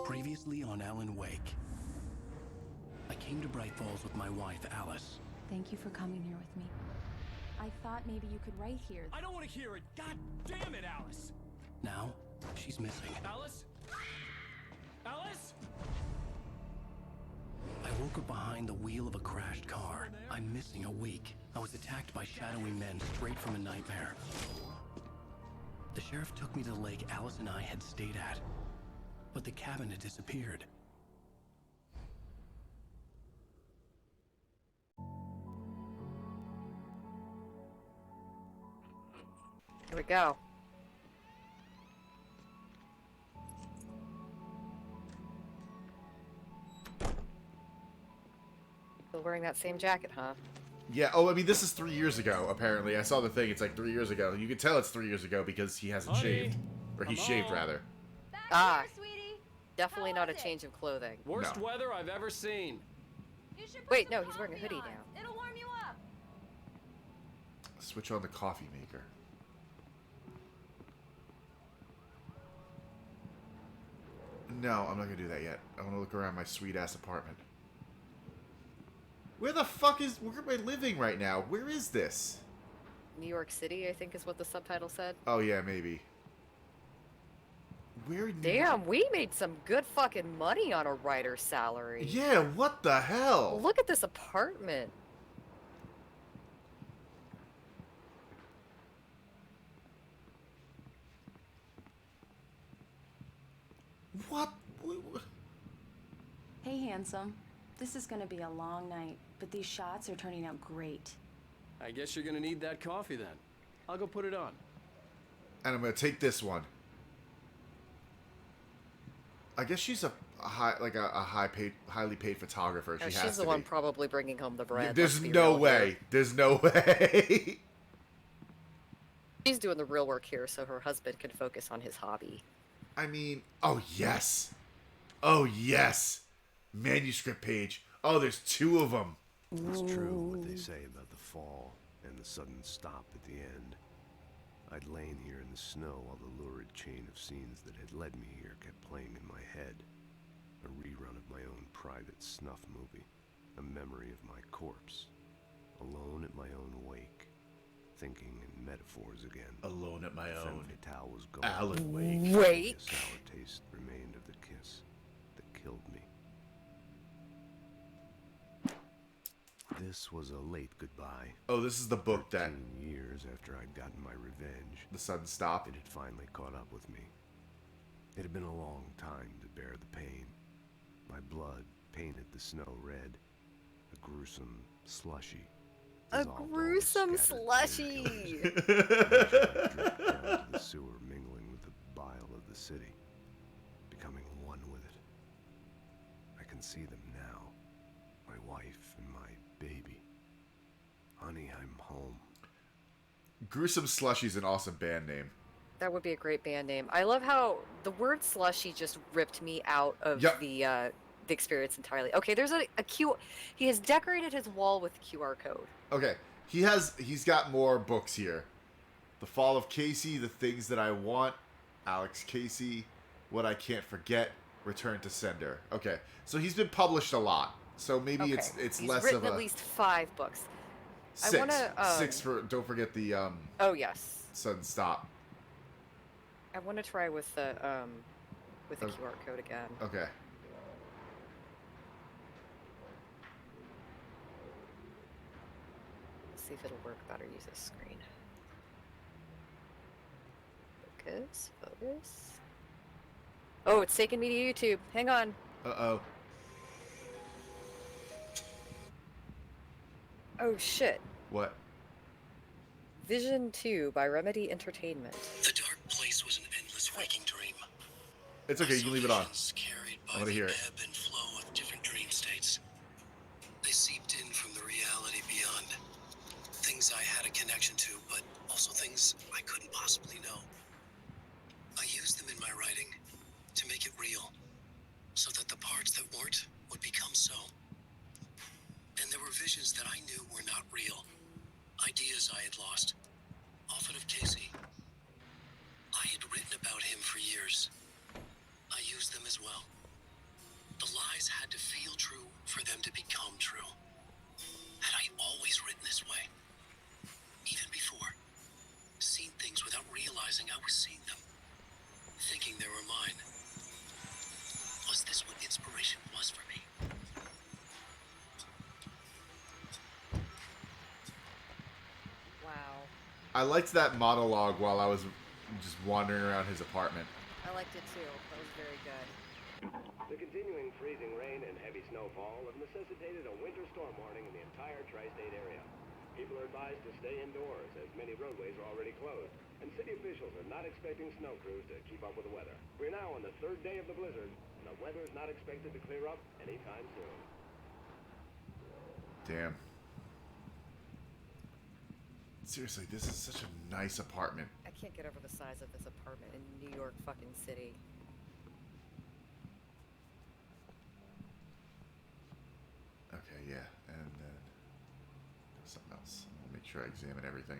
Previously on Alan Wake. I came to Bright Falls with my wife, Alice. Thank you for coming here with me. I thought maybe you could write here. I don't want to hear it! God damn it, Alice! Now, she's missing. Alice? Alice? I woke up behind the wheel of a crashed car. I'm missing a week. I was attacked by shadowy men straight from a nightmare. The sheriff took me to the lake Alice and I had stayed at. But the cabin had disappeared. Here we go. Still wearing that same jacket, huh? Yeah, oh, I mean, this is 3 years ago, apparently. I saw the thing, it's like 3 years ago. You can tell it's 3 years ago because he hasn't shaved. Or he shaved, rather. Ah, definitely not a change of clothing. Worst weather I've ever seen. Wait, no, he's wearing a hoodie now. It'll warm you up. Switch on the coffee maker. No, I'm not gonna do that yet. I want to look around my sweet-ass apartment. Where the fuck is... Where am I living right now? Where is this? New York City, I think is what the subtitle said. Oh, yeah, maybe. Where... Damn, we made some good fucking money on a writer's salary. Yeah, what the hell? Look at this apartment. What? Hey, handsome. This is gonna be a long night, but these shots are turning out great. I guess you're gonna need that coffee then. I'll go put it on. And I'm gonna take this one. I guess she's a highly paid photographer. Oh, she's the one probably bringing home the bread. There's no way. There's no way. She's doing the real work here so her husband can focus on his hobby. I mean, oh yes. Oh yes. Manuscript page. Oh, there's 2 of them. It's true what they say about the fall and the sudden stop at the end. I'd lain here in the snow while the lurid chain of scenes that had led me here kept playing in my head. A rerun of my own private snuff movie. A memory of my corpse. Alone at my own wake. Thinking in metaphors again. Alone at my own. Femme fatale was gone. Alan Wake. Wake. A sour taste remained of the kiss that killed me. This was a late goodbye. Oh, this is the book that... 13 years after I'd gotten my revenge. The sun stopped. It had finally caught up with me. It had been a long time to bear the pain. My blood painted the snow red. A gruesome slushy. A gruesome slushy! Dripped down to the sewer, mingling with the bile of the city. Becoming one with it. I can see them now. My wife and my baby. Honey, I'm home. Gruesome Slushy's an awesome band name. That would be a great band name. I love how the word slushy just ripped me out of the experience entirely. Okay, there's a Q... He has decorated his wall with a QR code. Okay, he's got more books here. The Fall of Casey, The Things That I Want, Alex Casey, What I Can't Forget, Return to Sender. Okay, so he's been published a lot. So maybe it's he's less written of a... at least 5 books. 6. I wanna, 6 for... Don't forget the... Oh, yes. Sudden Stop. I want to try with the QR code again. Okay. See if it'll work better. Use this screen. Focus, focus. Oh, it's taking me to YouTube. Hang on. Uh-oh. Oh, shit. What? Vision 2 by Remedy Entertainment. The dark place was an endless waking dream. It's okay, you can leave it on. Carried by I want to hear it. ebb and flow of different dream states. They seeped in from the reality beyond. Things I had a connection to, but also things I couldn't possibly know. I used them in my writing to make it real, so that the parts that weren't would become so. And there were visions that I knew were not real. Ideas I had lost, often of Casey. I had written about him for years. I used them as well. The lies had to feel true for them to become true. Had I always written this way? Even before? Seen things without realizing I was seeing them? Thinking they were mine? Was this what inspiration was for me? Wow. I liked that monologue while I was just wandering around his apartment. I liked it too. That was very good. The continuing freezing rain and heavy snowfall have necessitated a winter storm warning in the entire tri-state area. People are advised to stay indoors as many roadways are already closed, and city officials are not expecting snow crews to keep up with the weather. We're now on the third day of the blizzard, and the weather is not expected to clear up anytime soon. Damn. Seriously, this is such a nice apartment. I can't get over the size of this apartment in New York fucking City. Okay, yeah, and then something else. I'll make sure I examine everything.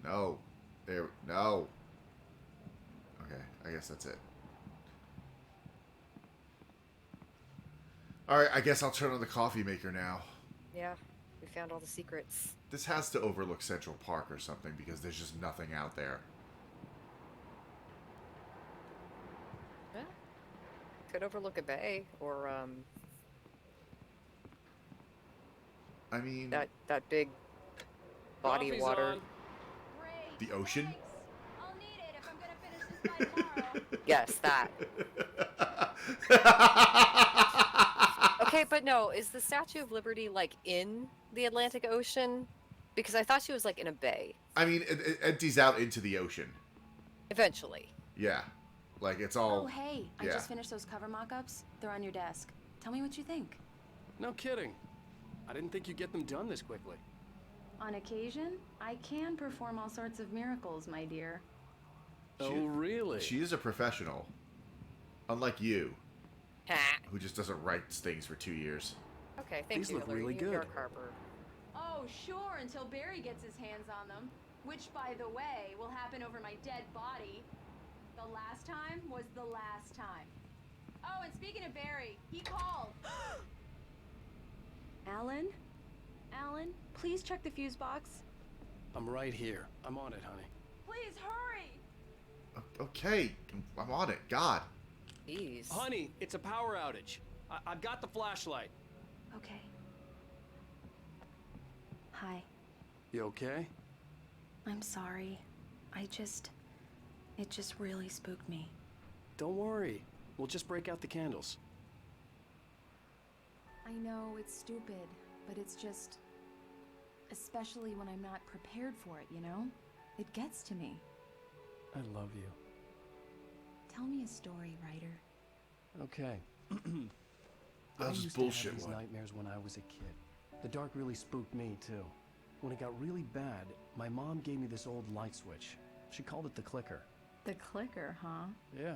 No. There. No. Okay, I guess that's it. Alright, I guess I'll turn on the coffee maker now. Yeah, we found all the secrets. This has to overlook Central Park or something because there's just nothing out there. Yeah. Could overlook a bay or I mean, that big body of Coffee's water. on. the ocean? I'll need it if I'm gonna finish this by tomorrow. Yes, that. Okay, but no, is the Statue of Liberty like in the Atlantic Ocean? Because I thought she was like in a bay. I mean, it empties out into the ocean. Eventually. Yeah. Like, it's all... Oh, hey, I yeah. just finished those cover mock-ups. They're on your desk. Tell me what you think. No kidding. I didn't think you'd get them done this quickly. On occasion, I can perform all sorts of miracles, my dear. Oh, really? She is a professional. Unlike you, Ha. who just doesn't write things for 2 years. Okay, thank These you, look Hillary. really New good. York Harbor. Oh, sure, until Barry gets his hands on them. Which, by the way, will happen over my dead body. The last time was the last time. Oh, and speaking of Barry, he called. Alan? Alan, please check the fuse box. I'm right here. I'm on it, honey. Please hurry! Okay, I'm on it. God. Jeez. Honey, it's a power outage. I've got the flashlight. Okay. Hi. You okay? I'm sorry. It just really spooked me. Don't worry. We'll just break out the candles. I know it's stupid, but it's just... especially when I'm not prepared for it, you know? It gets to me. I love you. Tell me a story, writer. Okay. That I was used bullshit to have these one. nightmares when I was a kid. The dark really spooked me, too. When it got really bad, my mom gave me this old light switch. She called it the clicker. The clicker, huh? Yeah.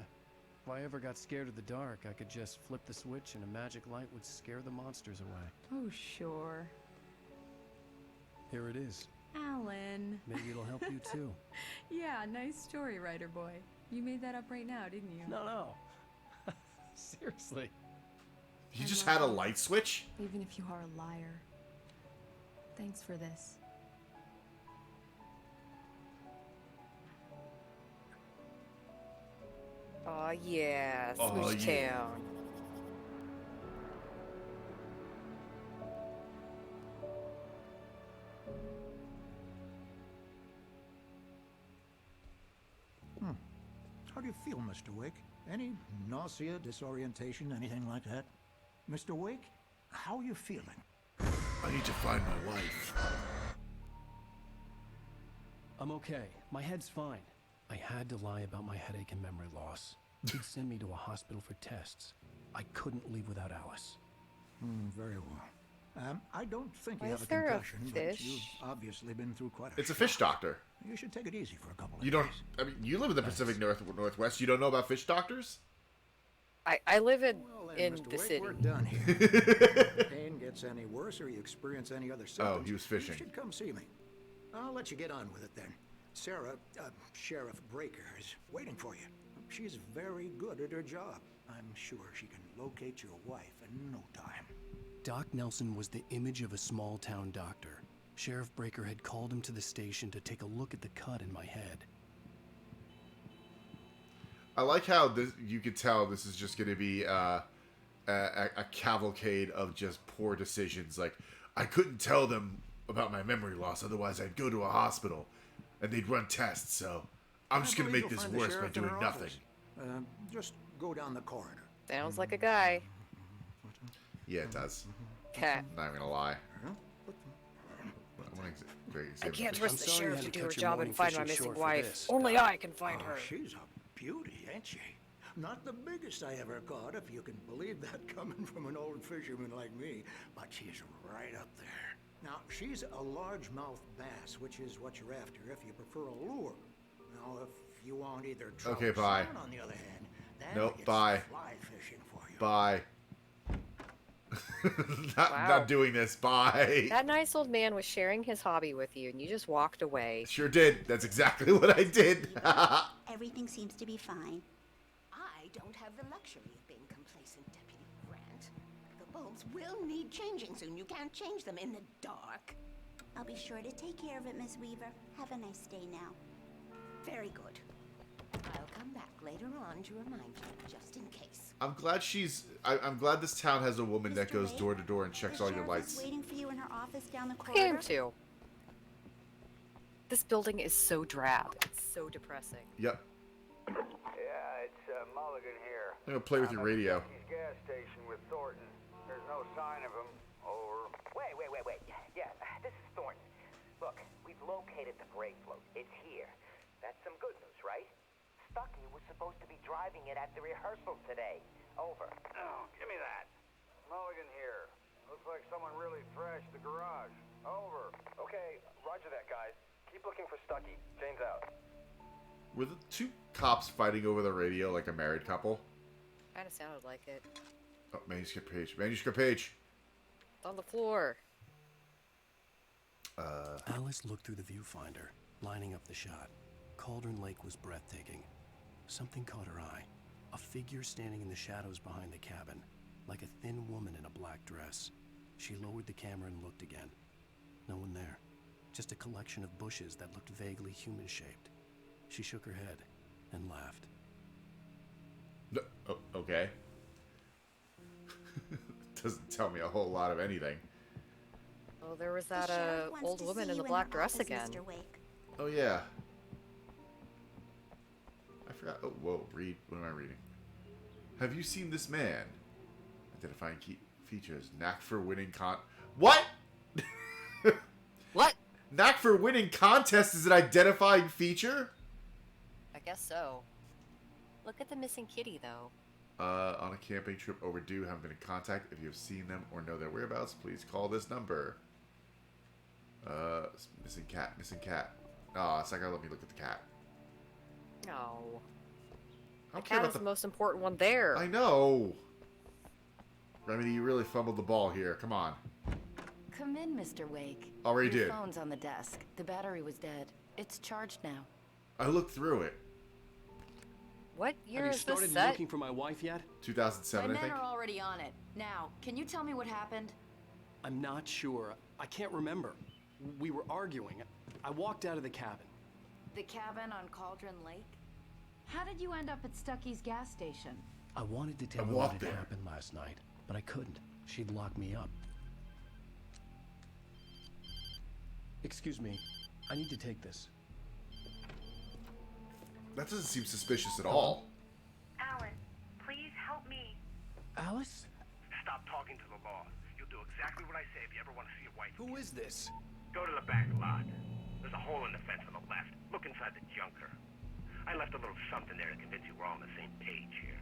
If I ever got scared of the dark, I could just flip the switch and a magic light would scare the monsters away. Oh, sure. Here it is. Alan. Maybe it'll help you, too. Yeah, nice story, writer boy. You made that up right now, didn't you? No. Seriously. You just had a light switch? Even if you are a liar. Thanks for this. Aw, yeah. Aw, Smooch yeah. Town. How do you feel, Mr. Wake? Any nausea, disorientation, anything like that? Mr. Wake, how are you feeling? I need to find my wife. I'm okay. My head's fine. I had to lie about my headache and memory loss. He'd send me to a hospital for tests. I couldn't leave without Alice. Very well. I don't think Why you is have a there a concussion, but fish? you've obviously been through quite a It's a fish shock. doctor. You should take it easy for a couple of You don't... days. I mean, you live in the Pacific Northwest. You don't know about fish doctors? I live in, Well, then, in Mr. the Wake, city. we're done here. If the pain gets any worse or you experience any other symptoms, he was fishing. you should come see me. I'll let you get on with it then. Sarah, Sheriff Breaker, is waiting for you. She's very good at her job. I'm sure she can locate your wife in no time. Doc Nelson was the image of a small-town doctor. Sheriff Breaker had called him to the station to take a look at the cut in my head. I like how this, you could tell this is just going to be a cavalcade of just poor decisions. Like, I couldn't tell them about my memory loss, otherwise I'd go to a hospital and they'd run tests, so I'm just going to make this worse by doing nothing. Just go down the corridor. Sounds like a guy. Yeah, it does. Okay. Not even gonna lie. I can't I'm trust the sorry you sheriff had to to do her cut your job morning and find my fishing missing short for wife. this. Only I can find her. She's a beauty, ain't she? Not the biggest I ever caught, if you can believe that coming from an old fisherman like me, but she's right up there. Now, she's a largemouth bass, which is what you're after if you prefer a lure. Now, if you want either trout Okay, or bye. salmon, on the other hand, then Nope, it's bye. fly fishing for you. Bye. Wow. Not doing this. Bye. That nice old man was sharing his hobby with you, and you just walked away. Sure did. That's exactly what I did. Everything seems to be fine. I don't have the luxury of being complacent, Deputy Grant. The bulbs will need changing soon. You can't change them in the dark. I'll be sure to take care of it, Miss Weaver. Have a nice day now. Very good. I'll come back later on to remind you, just in case. I'm glad I'm glad this town has a woman that Mr. goes Wade, door to door and checks the all your sheriff is lights. waiting for you in her office down the I corridor. am too. This building is so drab. It's so depressing. Yep. Yeah, it's Mulligan here. I'm gonna play with your radio. He's gas station with Thornton. There's no sign of him. Over. Wait. Yeah, this is Thornton. Look, we've located the gray float. It's here. That's some good news, right? Stucky was supposed to be driving it at the rehearsal today. Over. Oh, give me that. Mulligan here. Looks like someone really thrashed the garage. Over. Okay, roger that, guys. Keep looking for Stucky. Jane's out. Were the two cops fighting over the radio like a married couple? Kinda sounded like it. Oh, manuscript page. Manuscript page. It's on the floor. Alice looked through the viewfinder, lining up the shot. Cauldron Lake was breathtaking. Something caught her eye. A figure standing in the shadows behind the cabin, like a thin woman in a black dress. She lowered the camera and looked again. No one there. Just a collection of bushes that looked vaguely human-shaped. She shook her head and laughed. No, okay. Doesn't tell me a whole lot of anything. Oh, there was The that sheriff wants old to woman see in you the black her dress office, again. Mr. Wake. Oh, yeah. I forgot. Oh, whoa. Read. What am I reading? Have you seen this man? Identifying key features. Knack for winning What? What? Knack for winning contest is an identifying feature? I guess so. Look at the missing kitty, though. On a camping trip overdue, haven't been in contact. If you have seen them or know their whereabouts, please call this number. Missing cat. Oh, it's not gonna let me look at the cat. No. I don't The care cat about is the most important one there. I know. Remedy, you really fumbled the ball here. Come on. Come in, Mr. Wake. Already Your did. phone's on the desk. The battery was dead. It's charged now. I looked through it. What year Have you is this started set? looking for my wife yet? 2007, My I men think. are already on it. Now, can you tell me what happened? I'm not sure. I can't remember. We were arguing. I walked out of the cabin. The cabin on Cauldron Lake? How did you end up at Stucky's gas station? I wanted to tell I her what walked had there. happened last night, but I couldn't. She'd lock me up. Excuse me. I need to take this. That doesn't seem suspicious at all. Alan, please help me. Alice? Stop talking to the law. You'll do exactly what I say if you ever want to see your wife. Who is this? Go to the back lot. There's a hole in the fence on the left. Look inside the junker. I left a little something there to convince you we're all on the same page here.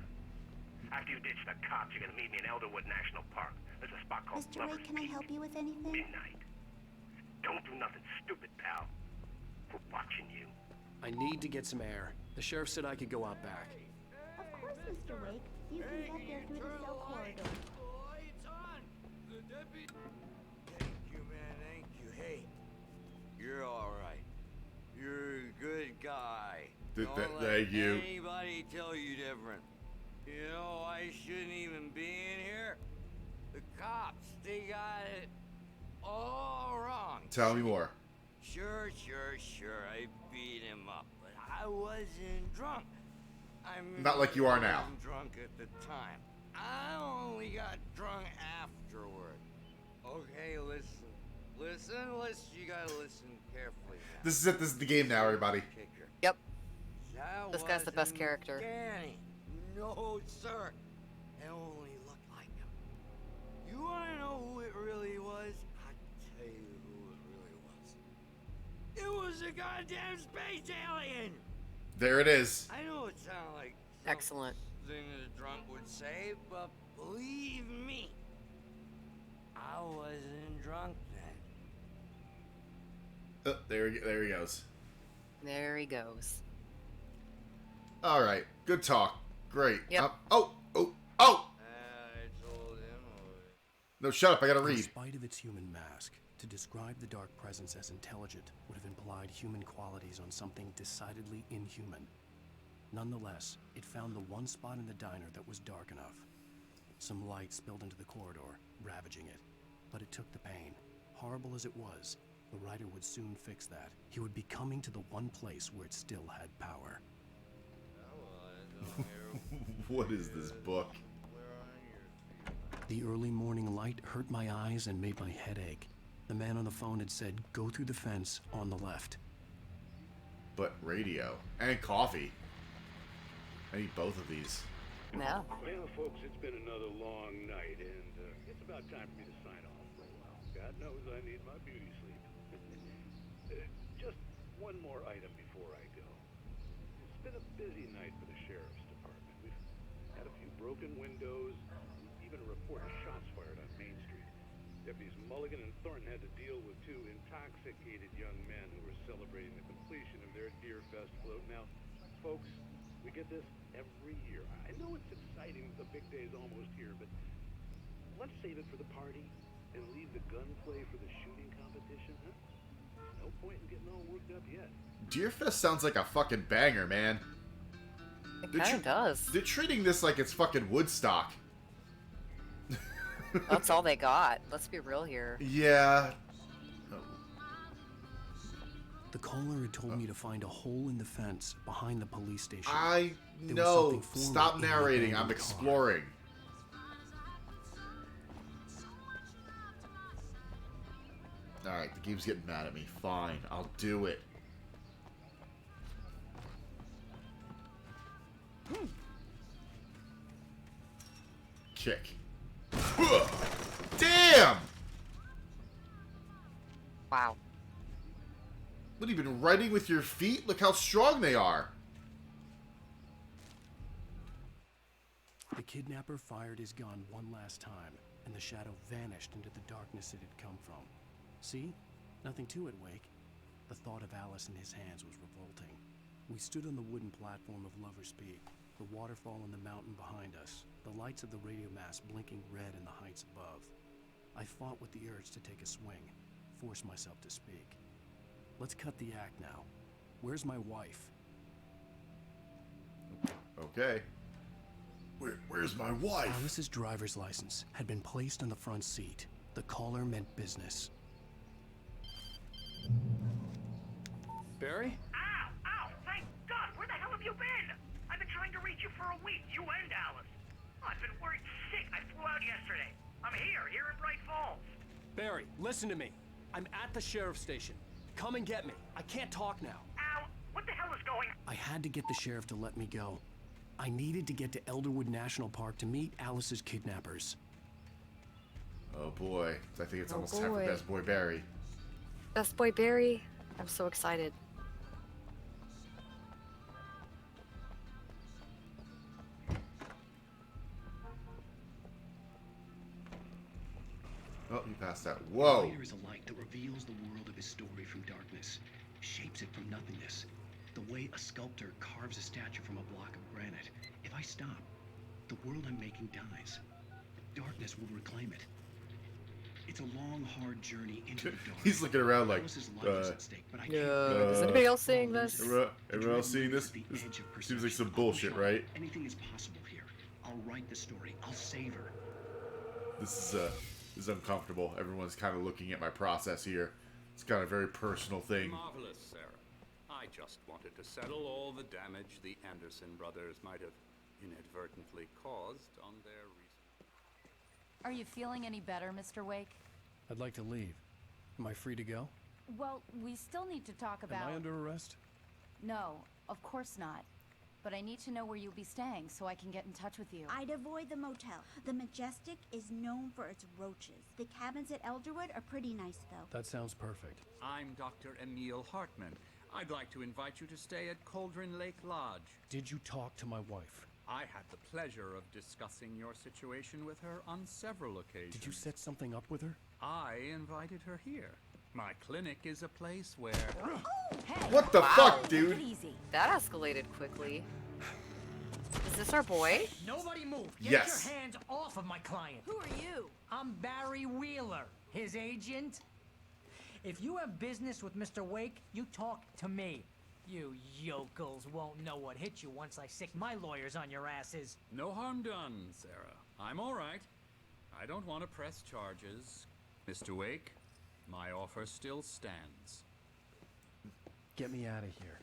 After you ditch the cops, you're gonna meet me in Elderwood National Park. There's a spot called Mr. Wake, Lover's can I Peak. help you with anything? Midnight. Don't do nothing stupid, pal. We're watching you. I need to get some air. The sheriff said I could go out back. Of course, Mr. Wake. You can get there through the cell corridor. Thank you, man. Thank you. Hey, you're all right. You're a good guy. Don't Thank you. anybody tell you different. You know, I shouldn't even be in here. The cops, they got it all wrong. Tell me more. Sure, I beat him up, but I wasn't drunk. I mean, Not like you are I now. wasn't drunk at the time. I only got drunk afterward. Okay, listen. You gotta listen carefully now. This is it. This is the game now, everybody. Yep. That This guy's the best wasn't character. Danny. No, sir. It only looked like him. You wanna know who it really was? I'll tell you who it really was. It was a goddamn space alien! There it is. I know it sounded like Excellent. something a drunk would say, but believe me, I wasn't drunk then. There he goes. There he goes. All right. Good talk. Great. Yep. Oh! I told him. No, shut up. I gotta read. In spite of its human mask, to describe the dark presence as intelligent would have implied human qualities on something decidedly inhuman. Nonetheless, it found the one spot in the diner that was dark enough. Some light spilled into the corridor, ravaging it. But it took the pain. Horrible as it was, the writer would soon fix that. He would be coming to the one place where it still had power. What is this book? The early morning light hurt my eyes and made my head ache. The man on the phone had said, go through the fence on the left. But radio. And coffee. I need both of these. Yeah. Well, folks, it's been another long night, and it's about time for me to sign off for a while. God knows I need my beauty sleep. Just one more item before I go. It's been a busy night for the sheriff's department. We've had a few broken windows, even a report of shots fired on Main Street. Deputies Mulligan and Thornton had to deal with two intoxicated young men who were celebrating the completion of their Deer Fest float. Now, folks, we get this every year. I know it's exciting, the big day's almost here, but let's save it for the party and leave the gunplay for the shooting competition, huh? No point in getting all worked up yet. Deerfest sounds like a fucking banger, man. It kind of does. They're treating this like it's fucking Woodstock. That's all they got. Let's be real here. Yeah. The caller had told me to find a hole in the fence behind the police station. I There was know. something formed Stop in the narrating. I'm abandoned car. exploring. Alright, the game's getting mad at me. Fine, I'll do it. Kick. Damn! Wow. What, have you been writing with your feet? Look how strong they are. The kidnapper fired his gun one last time, and the shadow vanished into the darkness it had come from. See? Nothing to it, Wake. The thought of Alice in his hands was revolting. We stood on the wooden platform of Lover's Peak, the waterfall in the mountain behind us, the lights of the radio mast blinking red in the heights above. I fought with the urge to take a swing, force myself to speak. Let's cut the act now. Where's my wife? Okay. Where's my wife? Alice's driver's license had been placed on the front seat. The caller meant business. Barry? Ow! Ow! Thank God! Where the hell have you been? I've been trying to reach you for a week, you and Alice. I've been worried sick. I flew out yesterday. I'm here in Bright Falls. Barry, listen to me. I'm at the sheriff's station. Come and get me. I can't talk now. Ow! What the hell is going on? I had to get the sheriff to let me go. I needed to get to Elderwood National Park to meet Alice's kidnappers. Oh boy. I think it's Oh almost time for boy. Best Boy Barry. Best Boy Barry. I'm so excited. Oh, you passed that. Whoa. The writer is a light that reveals the world of his story from darkness, shapes it from nothingness. The way a sculptor carves a statue from a block of granite. If I stop, the world I'm making dies. Darkness will reclaim it. It's a long, hard journey into the dark. He's looking around like, Alice's life is at stake, but I can't is anybody else seeing this? Everyone else seeing this? This seems like some bullshit, right? Anything is possible here. I'll write the story. I'll save her. This is uncomfortable. Everyone's kind of looking at my process here. It's got a very personal thing. Marvelous, Sarah. I just wanted to settle all the damage the Anderson brothers might have inadvertently caused on their recent... Are you feeling any better, Mr. Wake? I'd like to leave. Am I free to go? Well, we still need to talk about... Am I under arrest? No, of course not. But I need to know where you'll be staying so I can get in touch with you. I'd avoid the motel. The Majestic is known for its roaches. The cabins at Elderwood are pretty nice, though. That sounds perfect. I'm Dr. Emil Hartman. I'd like to invite you to stay at Cauldron Lake Lodge. Did you talk to my wife? I had the pleasure of discussing your situation with her on several occasions. Did you set something up with her? I invited her here. My clinic is a place where... Oh, hey. What the fuck, dude? That escalated quickly. Is this our boy? Nobody move. Get Yes. your hands off of my client. Who are you? I'm Barry Wheeler, his agent. If you have business with Mr. Wake, you talk to me. You yokels won't know what hit you once I sick my lawyers on your asses. No harm done, Sarah. I'm all right. I don't want to press charges. Mr. Wake, my offer still stands. Get me out of here.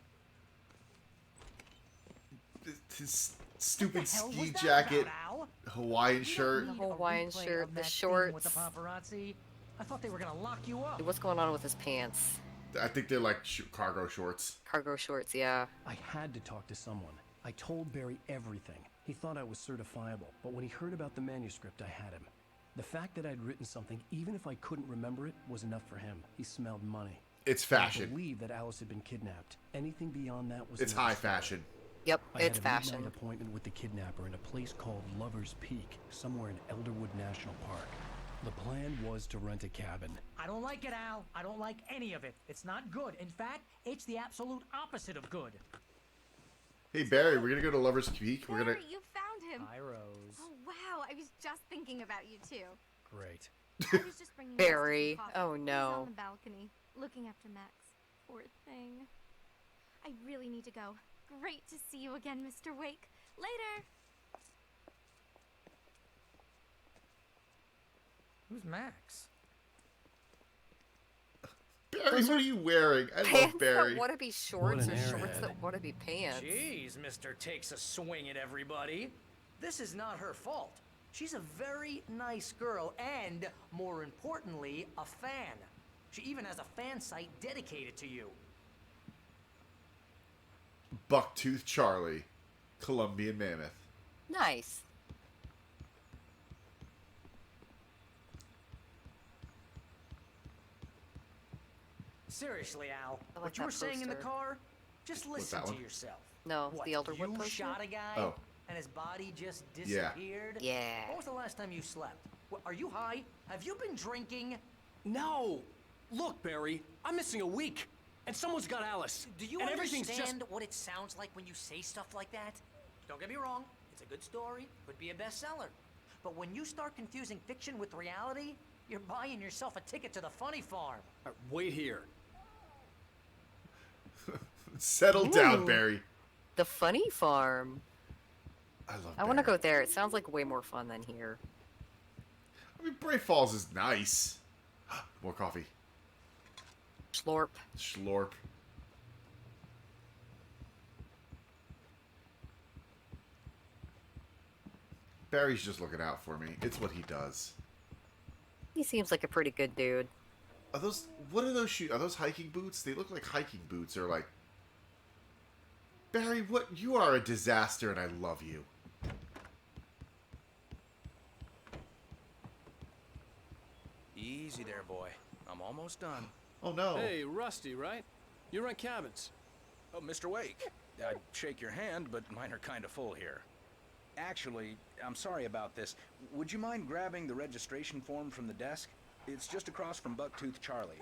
His stupid Hell was ski that jacket, about, Al? Hawaiian shirt. The Hawaiian Replay shirt, of the that scene shorts. with the paparazzi. I thought they were gonna lock you up. What's going on with his pants? I think they're like cargo shorts. Cargo shorts, yeah. I had to talk to someone. I told Barry everything. He thought I was certifiable, but when he heard about the manuscript, I had him. The fact that I'd written something, even if I couldn't remember it, was enough for him. He smelled money. It's fashion. I believe that Alice had been kidnapped. Anything beyond that was... It's another high story. fashion. Yep, I it's had a fashion. midnight appointment with the kidnapper in a place called Lover's Peak, somewhere in Elderwood National Park. The plan was to rent a cabin. I don't like it, Al. I don't like any of it. It's not good. In fact, it's the absolute opposite of good. Hey Barry, we're gonna go to Lover's Peak. We're gonna. Barry, you found him. Hi, Rose. Oh wow, I was just thinking about you too. Great. I was just bringing Barry. Max some coffee. Oh, He's no. on the balcony, looking after Max. Poor thing. I really need to go. Great to see you again, Mr. Wake. Later. Who's Max? Barry, what are you wearing? I Pants love Barry. that want to be shorts an or shorts airhead. that want to be pants. Jeez, Mr. Takes a swing at everybody. This is not her fault. She's a very nice girl and, more importantly, a fan. She even has a fan site dedicated to you. Bucktooth Charlie, Colombian Mammoth. Nice. Seriously, Al, I like what you were that saying in the poster. car, just listen that to one? yourself. No, What, the Elderwood you poster? shot a guy Oh. and his body just Yeah. disappeared? Yeah. When was the last time you slept? What, are you high? Have you been drinking? No! Look, Barry, I'm missing a week. And someone's got Alice. Do you and everything's understand what it sounds like when you say stuff like that? Don't get me wrong, it's a good story, could be a bestseller. But when you start confusing fiction with reality, you're buying yourself a ticket to the funny farm. Wait here. Settle down, Ooh. Barry. The Funny Farm. I love. I want to go there. It sounds like way more fun than here. I mean, Bray Falls is nice. More coffee. Slorp. Schlorp. Barry's just looking out for me. It's what he does. He seems like a pretty good dude. Are those? What are those shoes? Are those hiking boots? They look like hiking boots, or like. Barry, what? You are a disaster, and I love you. Easy there, boy. I'm almost done. Oh no. Hey, Rusty, right? You rent cabins. Oh, Mr. Wake. I'd shake your hand, but mine are kind of full here. Actually, I'm sorry about this. Would you mind grabbing the registration form from the desk? It's just across from Bucktooth Charlie.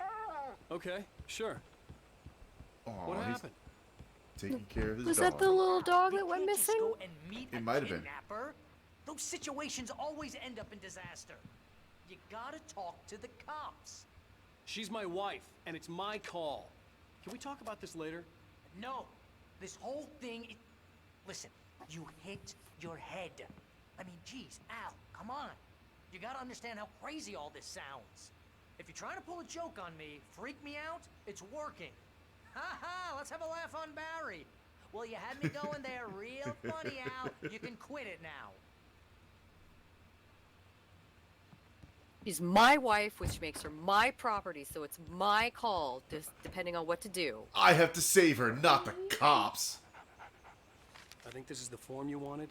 Okay, sure. Aw, What he's happened? taking care of his Was dog. that the little dog that You went can't just missing? go and meet It a might have been. kidnapper. Those situations always end up in disaster. You gotta talk to the cops. She's my wife, and it's my call. Can we talk about this later? No. This whole thing is... Listen, you hit your head. I mean, geez, Al, come on. You gotta understand how crazy all this sounds. If you're trying to pull a joke on me, freak me out, it's working. Ha ha, let's have a laugh on Barry. Well, you had me going there real funny, Al. You can quit it now. She's my wife, which makes her my property, so it's my call, just depending on what to do. I have to save her, not the cops. I think this is the form you wanted.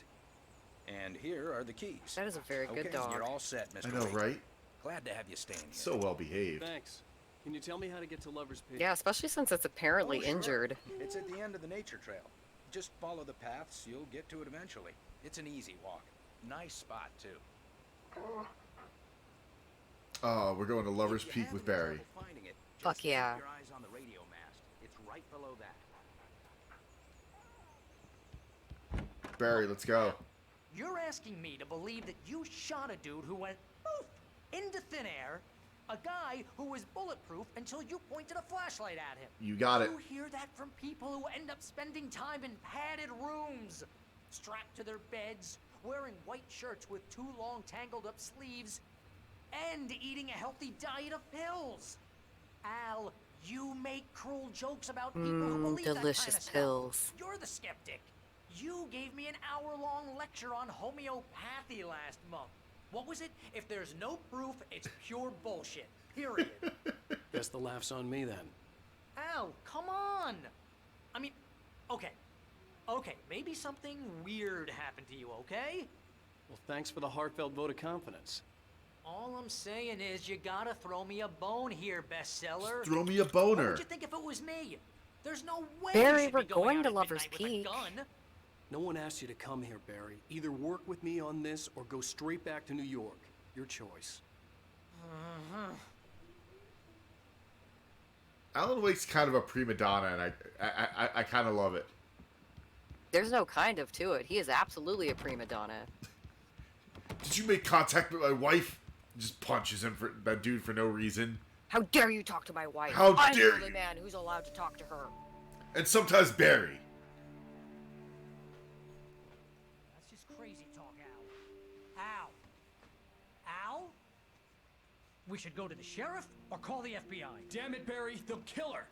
And here are the keys. That is a very good dog. You're all set, Mr. I know, Wake. right? Glad to have you staying here. So well behaved. Thanks. Can you tell me how to get to Lover's Peak? Yeah, especially since it's apparently Oh, sure. injured. It's at the end of the nature trail. Just follow the paths, you'll get to it eventually. It's an easy walk. Nice spot, too. Oh, we're going to Lover's Peak with Barry. Finding it, Fuck just yeah. keep your eyes on the radio mast. It's right below that. Barry, let's go. You're asking me to believe that you shot a dude who went poof into thin air, a guy who was bulletproof until you pointed a flashlight at him. You got it. You hear that from people who end up spending time in padded rooms, strapped to their beds, wearing white shirts with too long tangled up sleeves, and eating a healthy diet of pills. Al, you make cruel jokes about people who believe that kind of delicious stuff. pills. You're the skeptic. You gave me an hour-long lecture on homeopathy last month. What was it? If there's no proof, it's pure bullshit. Period. Guess the laugh's on me then. Al, come on. I mean, okay. Okay, maybe something weird happened to you, okay? Well, thanks for the heartfelt vote of confidence. All I'm saying is you gotta throw me a bone here, bestseller. Throw me a What boner. would you think if it was me? There's no way Barry, you should we're be going going out to at Lover's midnight with a Peak. gun. No one asked you to come here, Barry. Either work with me on this or go straight back to New York. Your choice. Alan Wake's kind of a prima donna, and I kind of love it. There's no kind of to it. He is absolutely a prima donna. Did you make contact with my wife? Just punches him for that dude for no reason. How dare you talk to my wife? How I'm dare the only you. man who's allowed to talk to her. And sometimes Barry. That's just crazy talk, Al. Al? We should go to the sheriff or call the FBI. Damn it, Barry, they'll kill her.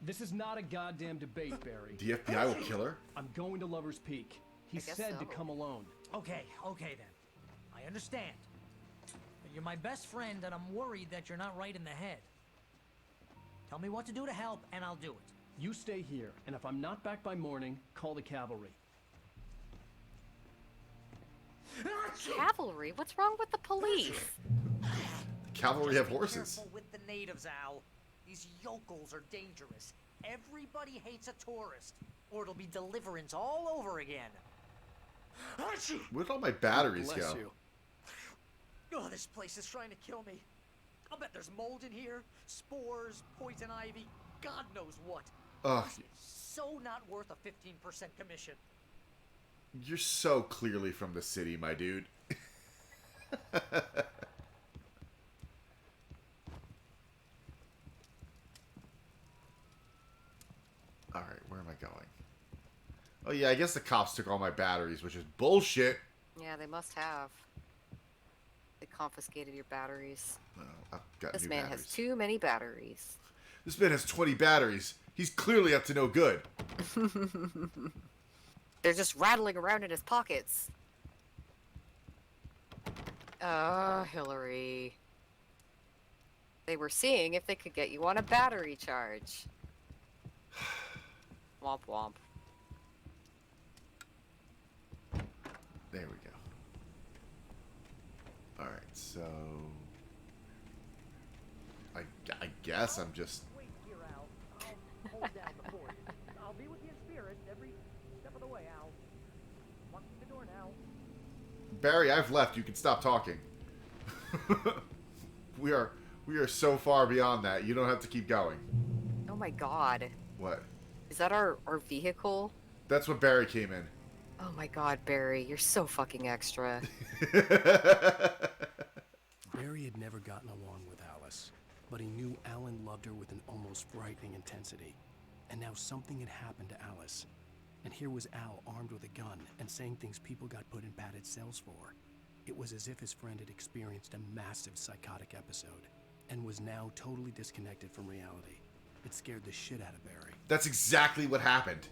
This is not a goddamn debate, Barry. The FBI will kill her? I'm going to Lover's Peak. He I guess said to so. come alone. Okay then. I understand. But you're my best friend and I'm worried that you're not right in the head. Tell me what to do to help and I'll do it. You stay here, and if I'm not back by morning, call the cavalry. Cavalry? What's wrong with the police? The cavalry have horses. Careful with the natives, Al. These yokels are dangerous. Everybody hates a tourist, or it'll be deliverance all over again. Where'd all my batteries Bless go? you. Oh, this place is trying to kill me. I'll bet there's mold in here, spores, poison ivy, God knows what. Ugh. This is so not worth a 15% commission. You're so clearly from the city, my dude. Alright, where am I going? Oh yeah, I guess the cops took all my batteries, which is bullshit. Yeah, they must have. They confiscated your batteries. Well, I've got This new man batteries. has too many batteries. This man has 20 batteries. He's clearly up to no good. They're just rattling around in his pockets. Hillary. They were seeing if they could get you on a battery charge. Womp womp. There we go. Alright, so... I guess I'm just... Wait here, Al. I'll hold down the fort. I'll be with you in spirit every step of the way, Al. Walk through the door now. Barry, I've left. You can stop talking. We are so far beyond that. You don't have to keep going. Oh my god. What? Is that our vehicle? That's what Barry came in. Oh my god, Barry, you're so fucking extra. Barry had never gotten along with Alice, but he knew Alan loved her with an almost frightening intensity. And now something had happened to Alice. And here was Al armed with a gun and saying things people got put in padded cells for. It was as if his friend had experienced a massive psychotic episode and was now totally disconnected from reality. It scared the shit out of Barry. That's exactly what happened.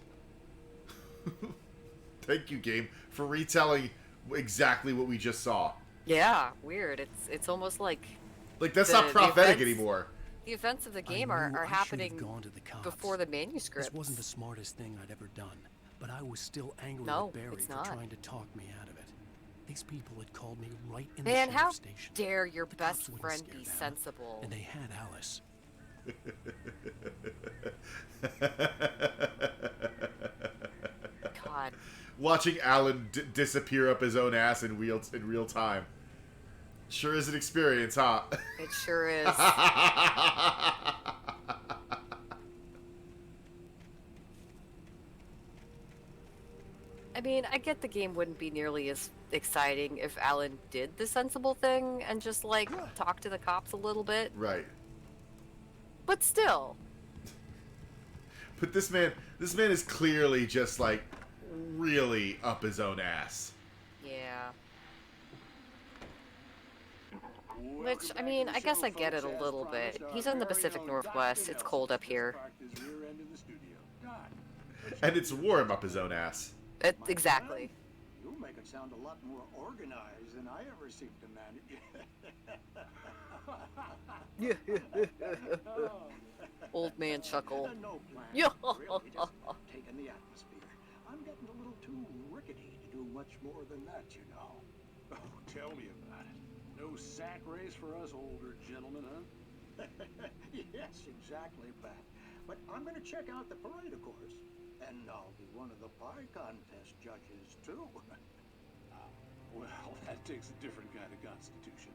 Thank you, game, for retelling exactly what we just saw. Yeah, weird. It's almost like that's not prophetic anymore. The events of the game are happening before the manuscript. This wasn't the smartest thing I'd ever done, but I was still angry with Barry for trying to talk me out of it. These people had called me right in the sheriff's station. Man, how dare your best friend be sensible? And they had Alice. God. Watching Alan disappear up his own ass in real time. Sure is an experience, huh? It sure is. I mean, I get the game wouldn't be nearly as exciting if Alan did the sensible thing and just, like, talk to the cops a little bit. Right. But still. But this man is clearly just, like, really up his own ass. Yeah. Which, I mean, I guess I get it a little bit. He's in the Pacific Northwest. It's cold up here. And it's warm up his own ass. Exactly. You make it sound a lot more organized than I ever seem to manage. Old man chuckle. No plan. Yeah. Really just taking the atmosphere. I'm getting a little too rickety to do much more than that, you know. Oh, tell me about it. No sack race for us older gentlemen, huh? Yes, exactly, Pat. But I'm going to check out the parade, of course. And I'll be one of the pie contest judges, too. Well, that takes a different kind of constitution.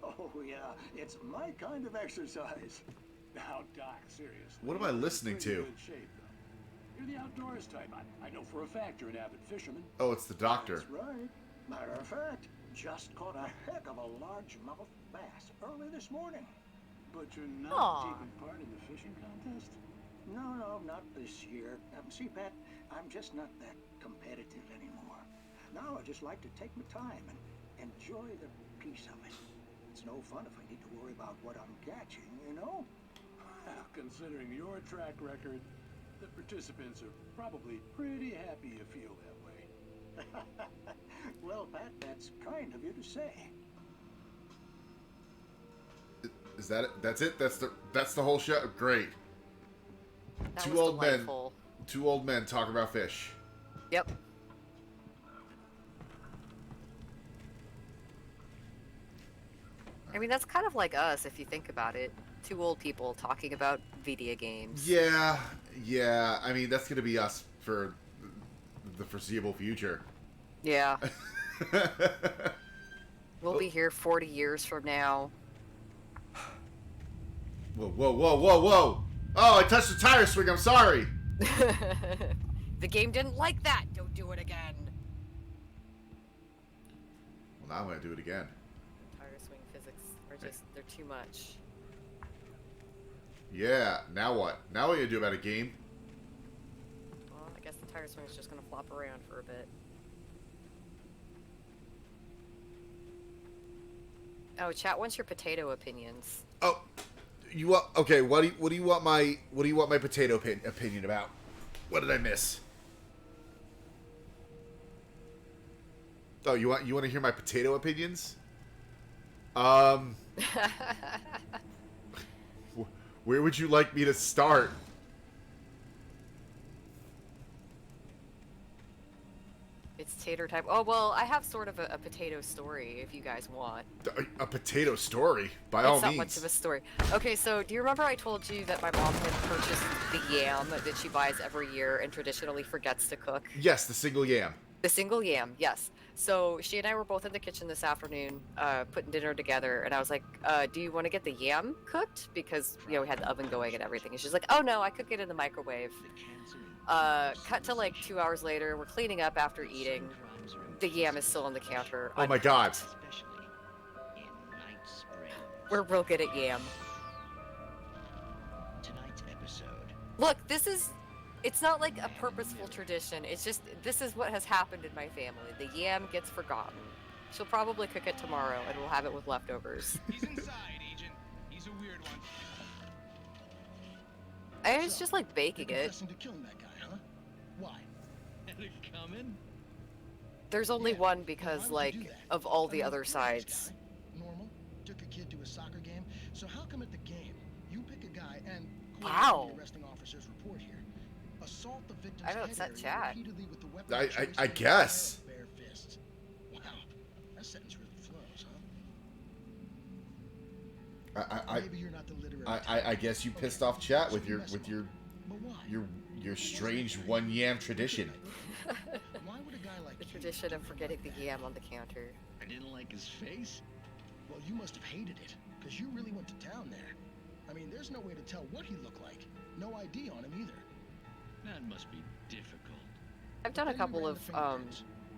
Oh, yeah. It's my kind of exercise. Now, Doc, seriously. What am I listening to? Good shape, though. You're the outdoors type. I know for a fact you're an avid fisherman. Oh, it's the doctor. That's right. Matter of fact, just caught a heck of a largemouth bass early this morning. But you're not taking part in the fishing contest? No, not this year. See, Pat, I'm just not that competitive anymore. Now I just like to take my time and enjoy the peace of it. It's no fun if I need to worry about what I'm catching, you know? Well, considering your track record, the participants are probably pretty happy you feel that way. Well, Pat, that's kind of you to say. Is that it? That's it? That's the whole show? Great. That Two was old delightful. men. Two old men talking about fish. Yep. I mean, that's kind of like us, if you think about it. Two old people talking about video games. Yeah. I mean, that's gonna be us for the foreseeable future. Yeah. We'll be here 40 years from now. Whoa. Oh, I touched the tire swing. I'm sorry. The game didn't like that. Don't do it again. Well, now I'm going to do it again. Tire swing physics are just, they're too much. Yeah, now what? Now what are you going to do about a game? Well, I guess the tire swing is just going to flop around for a bit. Oh, chat wants your potato opinions. Oh, you want? Okay, what do you want my potato opinion about? What did I miss? Oh, you want to hear my potato opinions? Where would you like me to start? It's tater type. Oh, well, I have sort of a potato story if you guys want. A potato story? By all means. It's not much of a story. Okay, so do you remember I told you that my mom had purchased the yam that she buys every year and traditionally forgets to cook? Yes, the single yam. The single yam, yes. So she and I were both in the kitchen this afternoon putting dinner together, and I was like, do you want to get the yam cooked? Because, you know, we had the oven going and everything. And she's like, oh, no, I cook it in the microwave. Cut to like 2 hours later, we're cleaning up after eating. The yam is still on the counter. Oh my god. We're real good at yam. Tonight's episode. Look, it's not like a purposeful tradition. It's just, this is what has happened in my family. The yam gets forgotten. She'll probably cook it tomorrow, and we'll have it with leftovers. He's inside, Agent. He's a weird one. And it's just like baking it. To killing that guy, huh? Why? Had it coming? There's only one because, like, of all the other sides. Normal. Took a kid to a soccer game. So how come at the game you pick a guy and wow. The arresting officer's report here, assault the victim's I know it's that chat. With the weapon I guess. Bare fists. Wow, that sentence really flows, huh? Maybe you're not the literary I guess you pissed off chat with your strange one yam tradition. Why would a guy like the tradition of forgetting the yam on the counter? I didn't like his face. Well, you must have hated it, because you really went to town there. I mean, there's no way to tell what he looked like. No ID on him either. That must be difficult. I've done a couple of,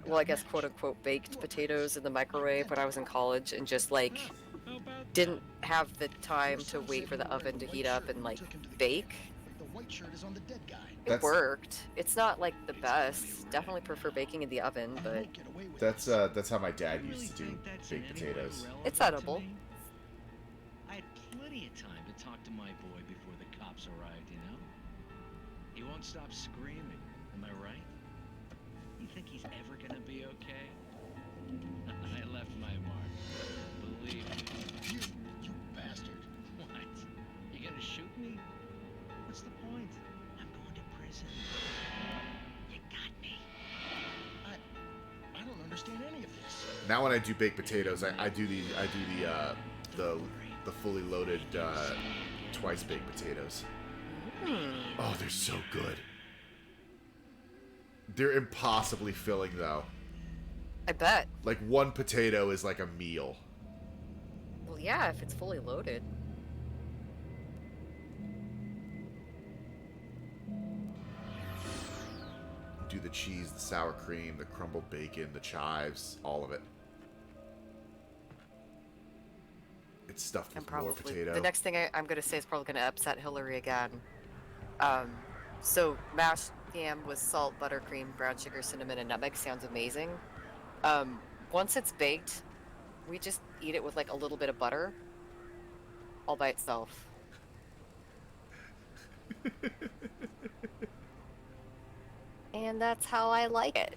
well, I guess quote-unquote baked potatoes in the microwave when I was in college, and just, like, didn't have the time to wait for the oven to heat up and, like, bake. The white shirt is on the dead guy. It worked. It's not, like, the best. Definitely prefer baking in the oven, but... That's how my dad used to do baked potatoes. It's edible. I had plenty of time to talk to my boy before the cops arrived, you know? He won't stop screaming, am I right? You think he's ever gonna be okay? I left my mark. Believe me. You bastard. What? You gonna shoot me? What's the point? I'm going to prison. You got me. I don't understand any of this. Now when I do baked potatoes, I do the fully loaded twice baked potatoes. Oh, they're so good. They're impossibly filling though. I bet. Like one potato is like a meal. Well, yeah, if it's fully loaded. Do the cheese, the sour cream, the crumbled bacon, the chives, all of it. It's stuffed with more potato. The next thing I'm going to say is probably going to upset Hillary again. So mashed yam with salt, buttercream, brown sugar, cinnamon, and nutmeg sounds amazing. Once it's baked, we just eat it with like a little bit of butter, all by itself. And that's how I like it.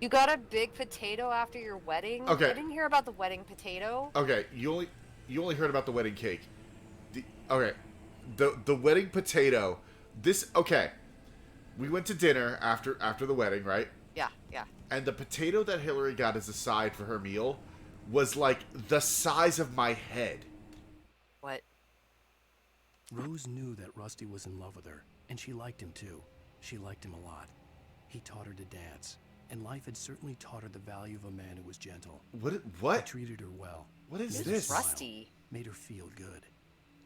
You got a big potato after your wedding? Okay. I didn't hear about the wedding potato. Okay, you only heard about the wedding cake. The wedding potato. Okay. We went to dinner after the wedding, right? Yeah. And the potato that Hillary got as a side for her meal was like the size of my head. What? Rose knew that Rusty was in love with her, and she liked him too. She liked him a lot. He taught her to dance, and life had certainly taught her the value of a man who was gentle. What? He treated her well. What is made this? Her smile, Rusty. Made her feel good.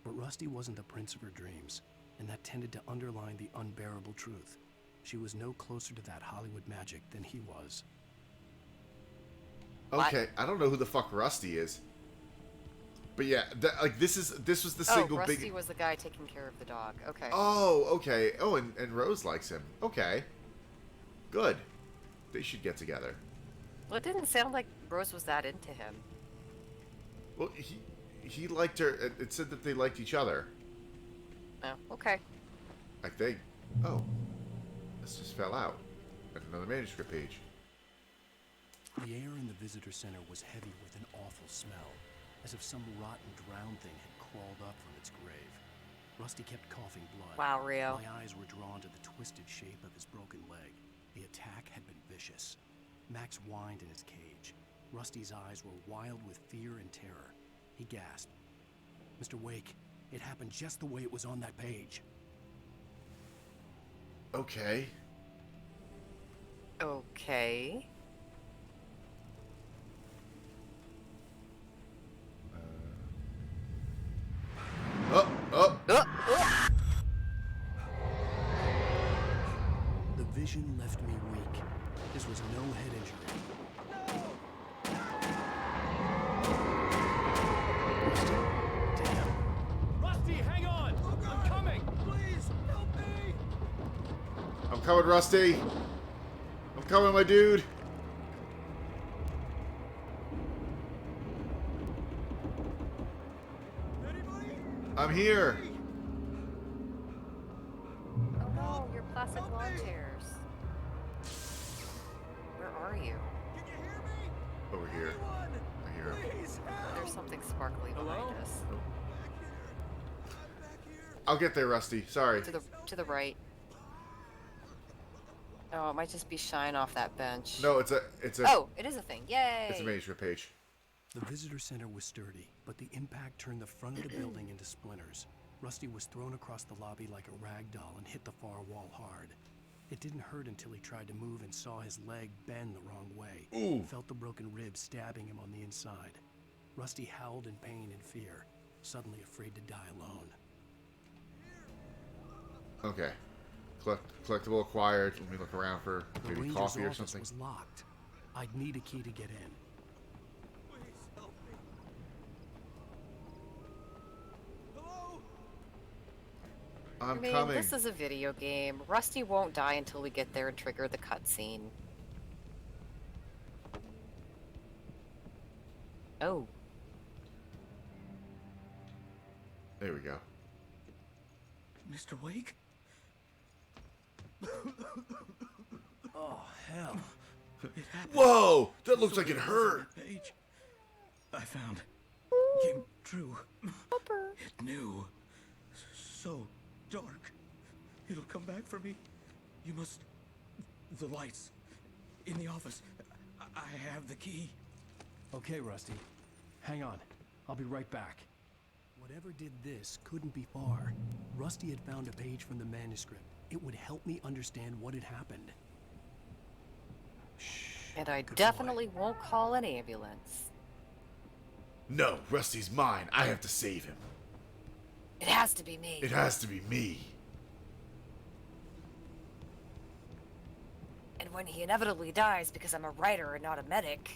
But Rusty wasn't the prince of her dreams, and that tended to underline the unbearable truth. She was no closer to that Hollywood magic than he was. Okay, I don't know who the fuck Rusty is. But yeah, this was the single Rusty big... was the guy taking care of the dog. Okay. Oh, okay. Oh, and Rose likes him. Okay. Good. They should get together. Well, it didn't sound like Rose was that into him. Well, he liked her. It said that they liked each other. Oh, okay. I think. Oh. This just fell out. At another manuscript page. The air in the visitor center was heavy with an awful smell, as if some rotten drowned thing had crawled up from its grave. Rusty kept coughing blood. Wow, Rio. My eyes were drawn to the twisted shape of his broken leg. The attack had been vicious. Max whined in his cage. Rusty's eyes were wild with fear and terror. He gasped. Mr. Wake, it happened just the way it was on that page. Okay. Okay. The vision left me weak. This was no head injury. coming, Rusty. I'm coming, my dude. I'm here. Oh no, your plastic lawn chairs. Where are you? Over here. I hear him. There's something sparkly behind us. I'll get there, Rusty. Sorry. To the right. Oh, it might just be shine off that bench. No, it's a. Oh, it is a thing. Yay! It's a manuscript page. The visitor center was sturdy, but the impact turned the front of the building into splinters. Rusty was thrown across the lobby like a rag doll and hit the far wall hard. It didn't hurt until he tried to move and saw his leg bend the wrong way. Ooh. Felt the broken rib stabbing him on the inside. Rusty howled in pain and fear, suddenly afraid to die alone. Okay. Collectible acquired. Let me look around for The maybe ranger's coffee or office something. was locked. I'd need a key to get in. I'm I mean, coming. this is a video game. Rusty won't die until we get there and trigger the cutscene. Oh. There we go. Mr. Wake? Oh, hell. It happened. Whoa! That looks So like it was on hurt. that page I found came true. It knew. So dark. It'll come back for me. You must. The lights in the office. I have the key. Okay, Rusty. Hang on. I'll be right back. Whatever did this couldn't be far. Rusty had found a page from the manuscript. It would help me understand what had happened. And I definitely won't call an ambulance. No, Rusty's mine. I have to save him. It has to be me. It has to be me. And when he inevitably dies because I'm a writer and not a medic,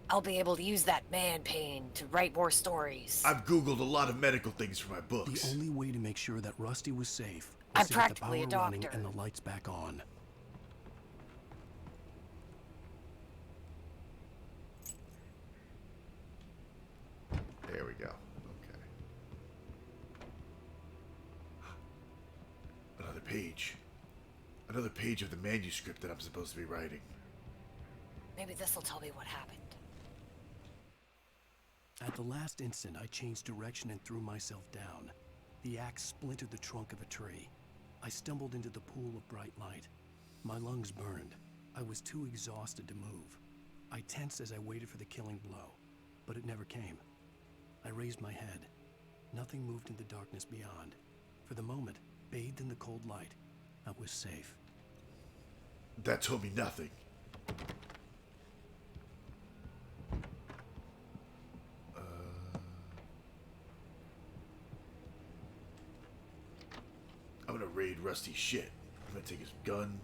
I'll be able to use that man pain to write more stories. I've Googled a lot of medical things for my books. The only way to make sure that Rusty was safe I'm was to get the practically power a running doctor. and the lights back on. There we go. Okay. Another page. Another page of the manuscript that I'm supposed to be writing. Maybe this'll tell me what happened. At the last instant, I changed direction and threw myself down. The axe splintered the trunk of a tree. I stumbled into the pool of bright light. My lungs burned. I was too exhausted to move. I tensed as I waited for the killing blow, but it never came. I raised my head. Nothing moved in the darkness beyond. For the moment, bathed in the cold light, I was safe. That told me nothing. I'm gonna raid Rusty's shit. I'm gonna take his gun,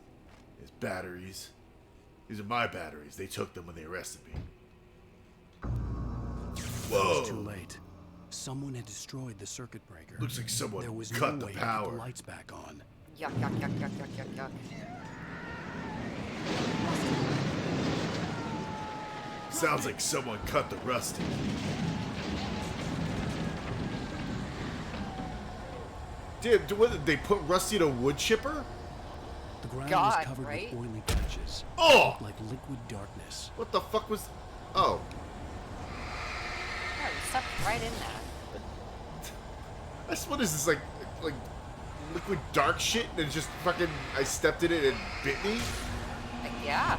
his batteries. These are my batteries. They took them when they arrested me. It was too late. Someone had destroyed the circuit breaker. Looks like someone there was cut no the way power. to get the lights back on. Yuck, yuck, yuck, yuck, yuck, yuck, yuck. Sounds like someone cut the Rusty. Dude, what, did they put Rusty in a wood chipper? The ground God, was covered right? with oily patches. Oh! Like liquid darkness. What the fuck was... Oh. Yeah, we stepped right in that. What is this, like liquid dark shit? And it just fucking... I stepped in it and it bit me? Yeah.